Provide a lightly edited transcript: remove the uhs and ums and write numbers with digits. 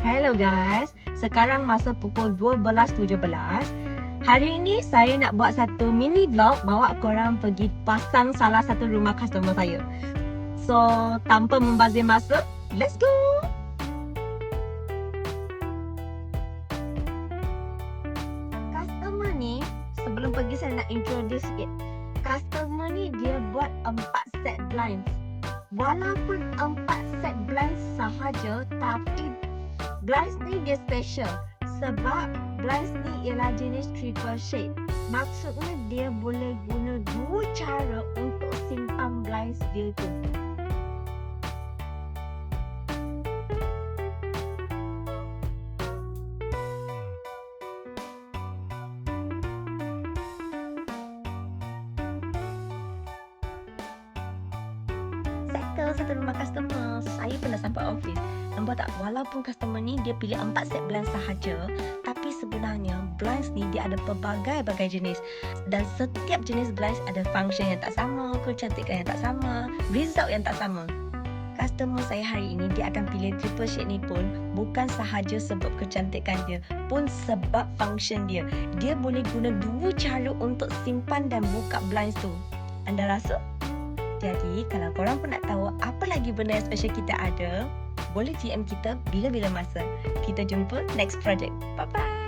Hello guys, sekarang masa pukul 12.17. Hari ini saya nak buat satu mini vlog bawa korang pergi pasang salah satu rumah customer saya. So, tanpa membazir masa, let's go! Customer ni, sebelum pergi saya nak introduce sikit. Customer ni dia buat 4 set blinds. Walaupun 4 set blinds sahaja, tapi blinds ni dia special sebab blinds ni ialah jenis triple shade. Maksudnya dia boleh guna dua cara untuk simpan blinds dia tu. Settle satu rumah customer. Saya pernah sampai office. Nampak tak? Walaupun customer ni dia pilih 4 set blinds sahaja, tapi sebenarnya blinds ni dia ada pelbagai-bagai jenis. Dan setiap jenis blinds ada function yang tak sama, kecantikan yang tak sama, result yang tak sama. Customer saya hari ini dia akan pilih triple shade ni pun bukan sahaja sebab kecantikan dia, pun sebab function dia. Dia boleh guna dua cara untuk simpan dan buka blinds tu. Anda rasa? Jadi, kalau korang pun nak tahu apa lagi benda yang special kita ada, boleh DM kita bila-bila masa. Kita jumpa next project. Bye-bye!